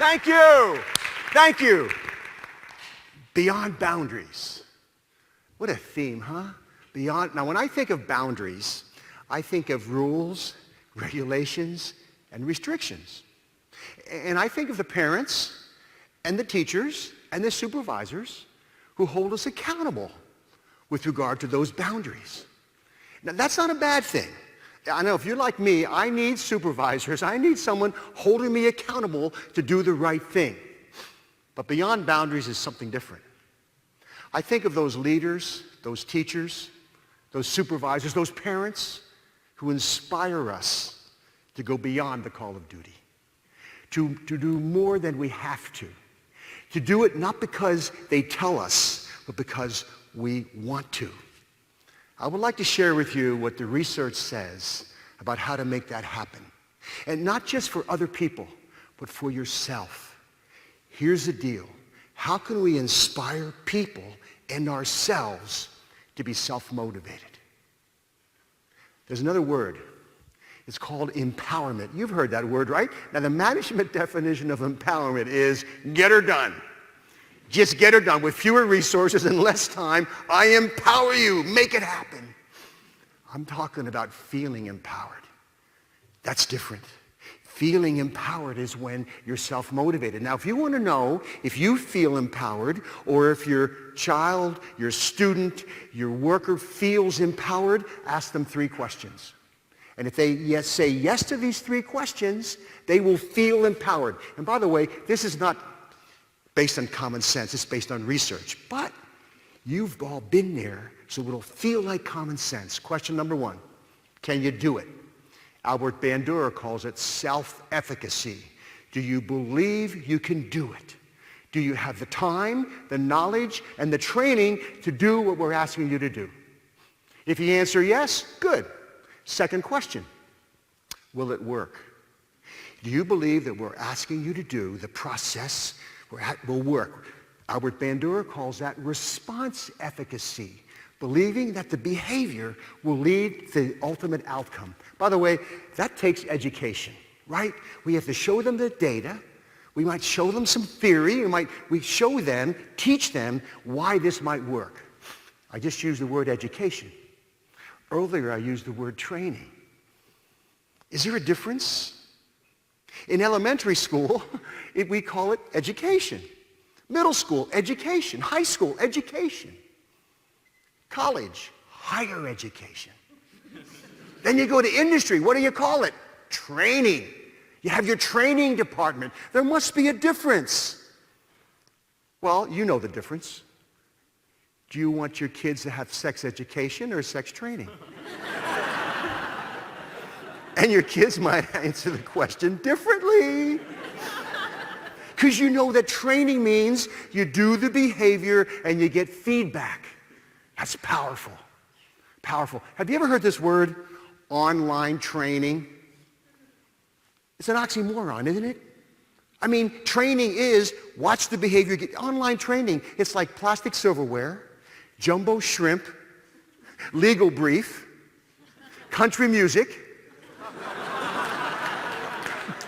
Thank you. Thank you. Beyond boundaries. What a theme, huh? Beyond. Now, when I think of boundaries, I think of rules, regulations, and restrictions. And I think of the parents and the teachers and the supervisors who hold us accountable with regard to those boundaries. Now, that's not a bad thing. I know if you're like me, I need supervisors. I need someone holding me accountable to do the right thing. But beyond boundaries is something different. I think of those leaders, those teachers, those supervisors, those parents who inspire us to go beyond the call of duty, to do more than we have to do it not because they tell us, but because we want to. I would like to share with you what the research says about how to make that happen. And not just for other people, but for yourself. Here's the deal. How can we inspire people and ourselves to be self-motivated? There's another word. It's called empowerment. You've heard that word, right? Now, the management definition of empowerment is get her done. Just get her done with fewer resources and less time. I empower you. Make it happen. I'm talking about feeling empowered. That's different. Feeling empowered is when you're self-motivated. Now, if you want to know if you feel empowered or if your child, your student, your worker feels empowered, ask them 3 questions. And if they say yes to these 3 questions, they will feel empowered. And by the way, this is not based on common sense. It's based on research. But you've all been there, so it'll feel like common sense. Question number 1, can you do it? Albert Bandura calls it self-efficacy. Do you believe you can do it? Do you have the time, the knowledge, and the training to do what we're asking you to do? If you answer yes, good. Second question, will it work? Do you believe that we're asking you to do the process will work? Albert Bandura calls that response efficacy, believing that the behavior will lead to the ultimate outcome. By the way, that takes education, right? We have to show them the data. We might show them some theory. We show them, teach them why this might work. I just used the word education. Earlier, I used the word training. Is there a difference? In elementary school, we call it education. Middle school, education. High school, education. College, higher education. Then you go to industry. What do you call it? Training. You have your training department. There must be a difference. Well, you know the difference. Do you want your kids to have sex education or sex training? And your kids might answer the question differently. Because you know that training means you do the behavior and you get feedback. That's powerful. Powerful. Have you ever heard this word, online training? It's an oxymoron, isn't it? I mean, training is watch the behavior. Online training, it's like plastic silverware, jumbo shrimp, legal brief, country music.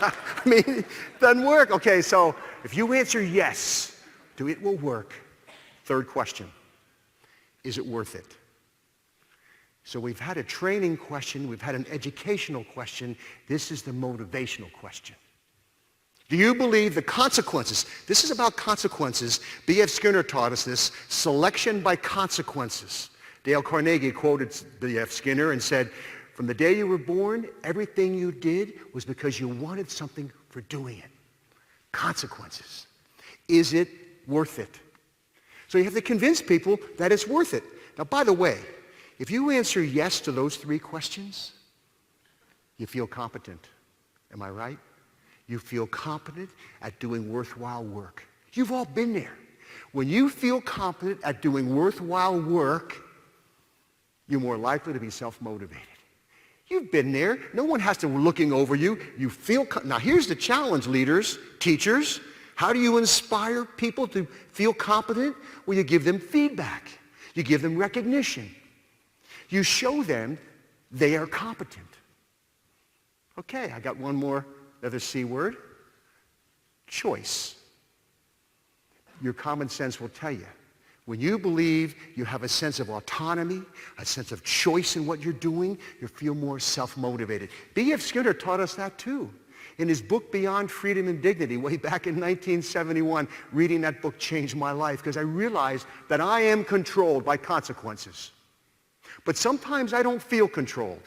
I mean, it doesn't work. Okay, so if you answer yes to it will work. Third question, is it worth it? So we've had a training question, we've had an educational question. This is the motivational question. Do you believe the consequences? This is about consequences. B.F. Skinner taught us this, selection by consequences. Dale Carnegie quoted B.F. Skinner and said, from the day you were born, everything you did was because you wanted something for doing it. Consequences. Is it worth it? So you have to convince people that it's worth it. Now, by the way, if you answer yes to those 3 questions, you feel competent. Am I right? You feel competent at doing worthwhile work. You've all been there. When you feel competent at doing worthwhile work, you're more likely to be self-motivated. You've been there. No one has to be looking over you. You feel, now here's the challenge, leaders, teachers. How do you inspire people to feel competent? Well, you give them feedback. You give them recognition. You show them they are competent. Okay, I got one more, another C word. choice. Your common sense will tell you. When you believe you have a sense of autonomy, a sense of choice in what you're doing, you feel more self-motivated. B.F. Skinner taught us that too. In his book, Beyond Freedom and Dignity, way back in 1971, reading that book changed my life because I realized that I am controlled by consequences. But sometimes I don't feel controlled.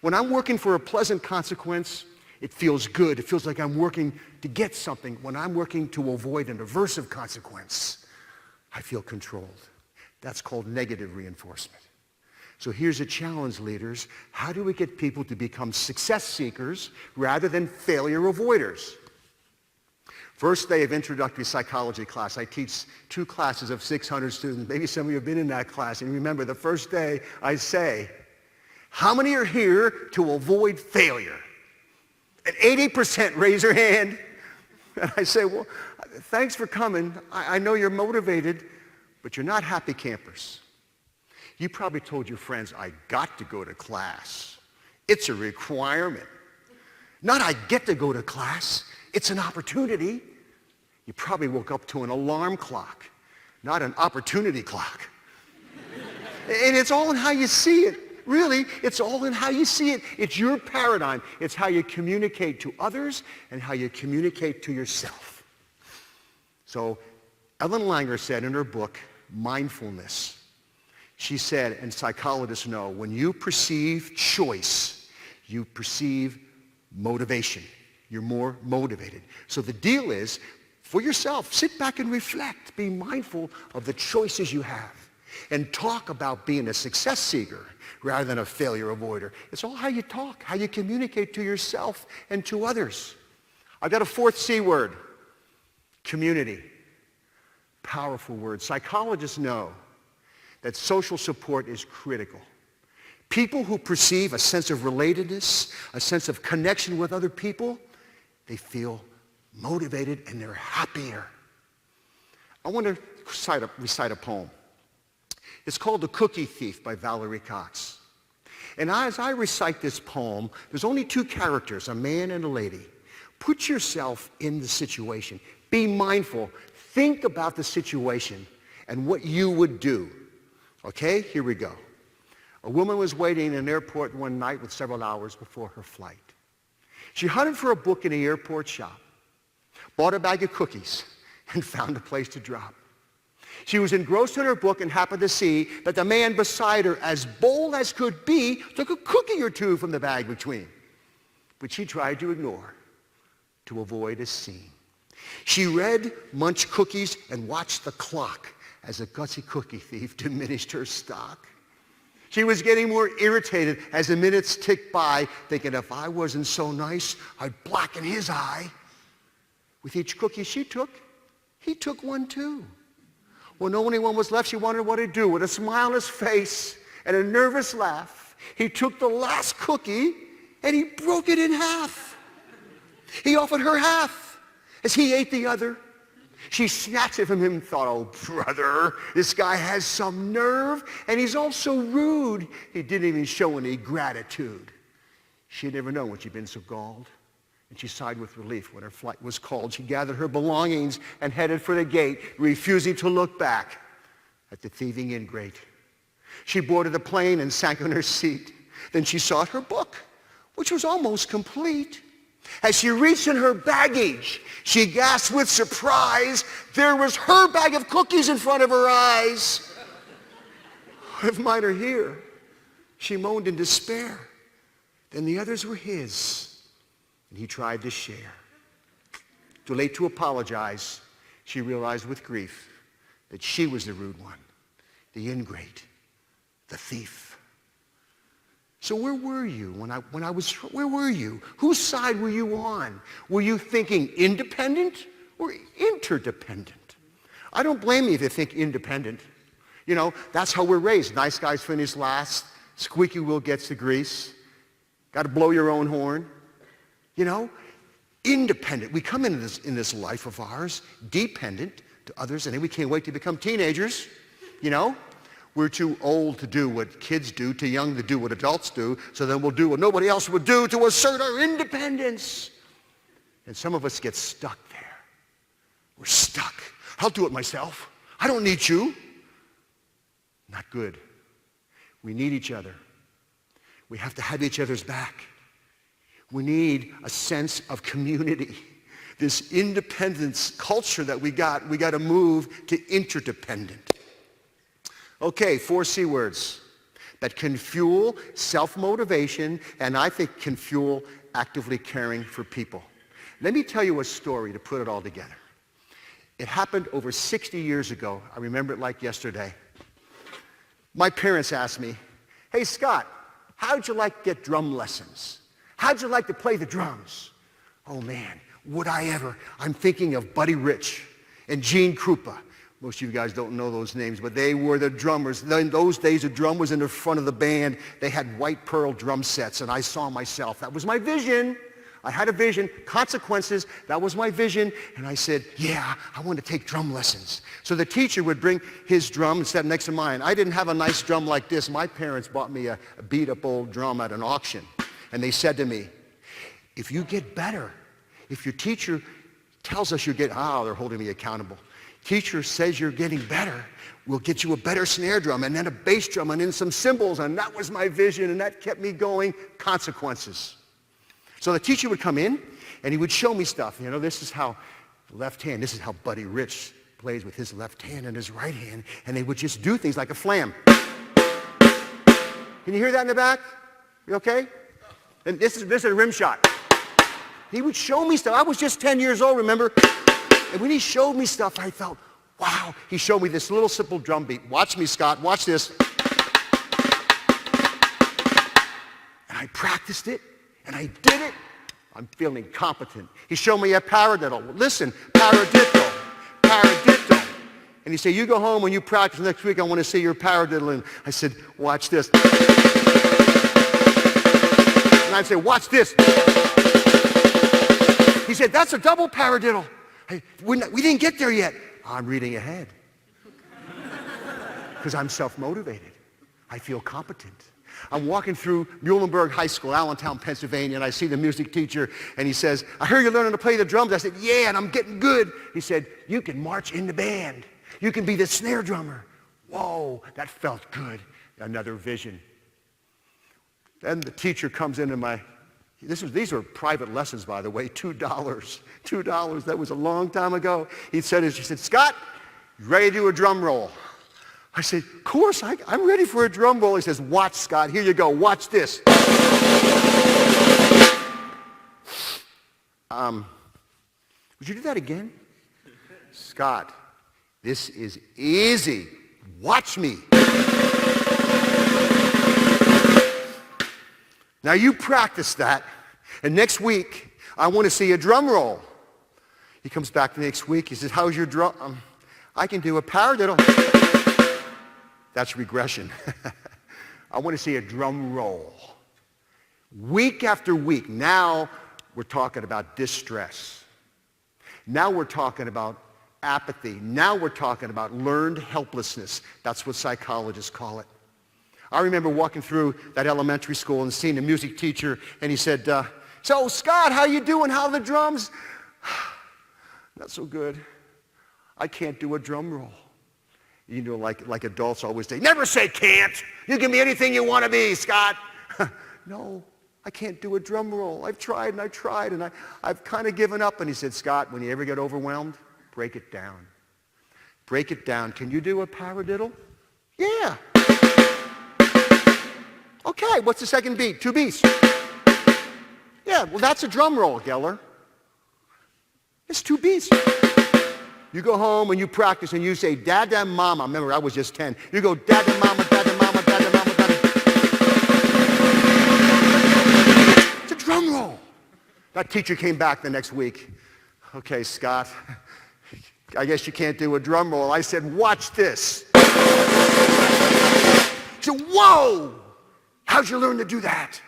When I'm working for a pleasant consequence, it feels good. It feels like I'm working to get something. When I'm working to avoid an aversive consequence, I feel controlled. That's called negative reinforcement. So here's a challenge, leaders. How do we get people to become success seekers rather than failure avoiders? First day of introductory psychology class. I teach 2 classes of 600 students. Maybe some of you have been in that class. And remember, the first day I say, how many are here to avoid failure? And 80% raise their hand. And I say, well, thanks for coming. I know you're motivated, but you're not happy campers. You probably told your friends, I got to go to class. It's a requirement. Not I get to go to class. It's an opportunity. You probably woke up to an alarm clock, not an opportunity clock. And it's all in how you see it. Really, it's all in how you see it. It's your paradigm. It's how you communicate to others and how you communicate to yourself. So Ellen Langer said in her book, Mindfulness, she said, and psychologists know, when you perceive choice, you perceive motivation. You're more motivated. So the deal is, for yourself, sit back and reflect. Be mindful of the choices you have. And talk about being a success seeker rather than a failure avoider. It's all how you talk, how you communicate to yourself and to others. I've got a 4th C word, community. Powerful word. Psychologists know that social support is critical. People who perceive a sense of relatedness, a sense of connection with other people, they feel motivated and they're happier. I want to recite a poem. It's called The Cookie Thief by Valerie Cox. And as I recite this poem, there's only 2 characters, a man and a lady. Put yourself in the situation. Be mindful. Think about the situation and what you would do. Okay, here we go. A woman was waiting in an airport one night with several hours before her flight. She hunted for a book in the airport shop, bought a bag of cookies, and found a place to drop. She was engrossed in her book and happened to see that the man beside her, as bold as could be, took a cookie or 2 from the bag between, which she tried to ignore to avoid a scene. She read, munched cookies, and watched the clock as the gutsy cookie thief diminished her stock. She was getting more irritated as the minutes ticked by, thinking if I wasn't so nice, I'd blacken his eye. With each cookie she took, he took one too. When only one was left, she wondered what he'd do. With a smile on his face and a nervous laugh, he took the last cookie and he broke it in half. He offered her half as he ate the other. She snatched it from him and thought, oh, brother, this guy has some nerve, and he's also rude. He didn't even show any gratitude. She had never known when she'd been so galled, and she sighed with relief when her flight was called. She gathered her belongings and headed for the gate, refusing to look back at the thieving ingrate. She boarded the plane and sank on her seat. Then she sought her book, which was almost complete. As she reached in her baggage, she gasped with surprise. There was her bag of cookies in front of her eyes. If mine are here, she moaned in despair. Then the others were his, and he tried to share. Too late to apologize, she realized with grief that she was the rude one, the ingrate, the thief. So where were you where were you? Whose side were you on? Were you thinking independent or interdependent? I don't blame you if you think independent. You know, that's how we're raised. Nice guys finish last. Squeaky wheel gets the grease. Got to blow your own horn. You know, independent. We come into this life of ours dependent to others, and then we can't wait to become teenagers. You know, we're too old to do what kids do, too young to do what adults do, so then we'll do what nobody else would do to assert our independence. And some of us get stuck there. We're stuck. I'll do it myself. I don't need you. Not good. We need each other. We have to have each other's back. We need a sense of community. This independence culture that we got to move to interdependent. Okay, 4 C words that can fuel self-motivation and I think can fuel actively caring for people. Let me tell you a story to put it all together. It happened over 60 years ago. I remember it like yesterday. My parents asked me, hey, Scott, how'd you like to get drum lessons? How'd you like to play the drums? Oh, man, would I ever? I'm thinking of Buddy Rich and Gene Krupa. Most of you guys don't know those names, but they were the drummers. In those days, the drum was in the front of the band. They had white pearl drum sets, and I saw myself. That was my vision. I had a vision, consequences, that was my vision, and I said, yeah, I want to take drum lessons. So the teacher would bring his drum and set next to mine. I didn't have a nice drum like this. My parents bought me a beat-up old drum at an auction, and they said to me, if you get better, if your teacher tells us you're getting, they're holding me accountable. Teacher says you're getting better, we'll get you a better snare drum, and then a bass drum, and then some cymbals, and that was my vision, and that kept me going, consequences. So the teacher would come in, and he would show me stuff. You know, this is how left hand, this is how Buddy Rich plays with his left hand and his right hand, and they would just do things like a flam. Can you hear that in the back? You okay? And this is a rim shot. He would show me stuff. I was just 10 years old, remember? And when he showed me stuff, I felt, wow. He showed me this little simple drum beat. Watch me, Scott. Watch this. And I practiced it. And I did it. I'm feeling competent. He showed me a paradiddle. Listen, paradiddle, paradiddle. And he said, you go home and you practice next week. I want to see your paradiddle. And I said, watch this. And I'd say, watch this. He said, that's a double paradiddle. We didn't get there yet. I'm reading ahead. Because I'm self-motivated. I feel competent. I'm walking through Muhlenberg High School, Allentown, Pennsylvania, and I see the music teacher, and he says, I heard you're learning to play the drums. I said, yeah, and I'm getting good. He said, you can march in the band. You can be the snare drummer. Whoa, that felt good. Another vision. Then the teacher comes into these were private lessons, by the way, $2. $2, that was a long time ago. She said, Scott, you ready to do a drum roll? I said, of course, I'm ready for a drum roll. He says, watch, Scott. Here you go. Watch this. Would you do that again? Scott, this is easy. Watch me. Now you practice that, and next week, I want to see a drum roll. He comes back the next week. He says, how's your drum? I can do a paradiddle. That's regression. I want to see a drum roll. Week after week, now we're talking about distress. Now we're talking about apathy. Now we're talking about learned helplessness. That's what psychologists call it. I remember walking through that elementary school and seeing the music teacher, and he said, so Scott, how you doing? How are the drums? Not so good. I can't do a drum roll. You know, like adults always say, never say can't. You can be anything you want to be, Scott. No, I can't do a drum roll. I've tried and I've tried, and I've kind of given up. And he said, Scott, when you ever get overwhelmed, break it down. Break it down. Can you do a paradiddle? Yeah. Okay, what's the second beat? 2 beats. Yeah, well, that's a drum roll, Geller. It's 2 beats. You go home and you practice and you say, Dada Mama. Remember, I was just 10. You go, Dada Mama, Dada Mama, Dada Mama, Dada. It's a drum roll. That teacher came back the next week. Okay, Scott, I guess you can't do a drum roll. I said, watch this. He said, whoa, how'd you learn to do that?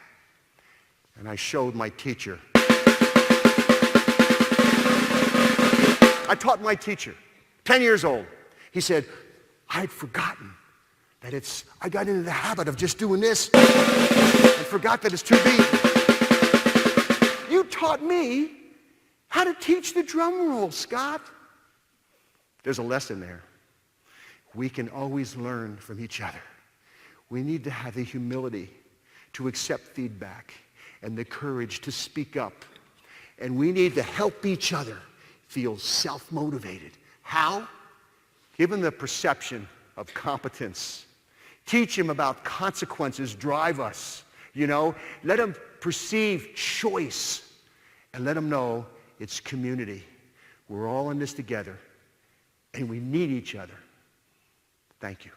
And I showed my teacher. I taught my teacher, 10 years old. He said, I'd forgotten that I got into the habit of just doing this and forgot that it's 2 beats. You taught me how to teach the drum roll, Scott. There's a lesson there. We can always learn from each other. We need to have the humility to accept feedback and the courage to speak up. And we need to help each other feel self-motivated. How? Give them the perception of competence. Teach them about consequences drive us. You know, let them perceive choice. And let them know it's community. We're all in this together. And we need each other. Thank you.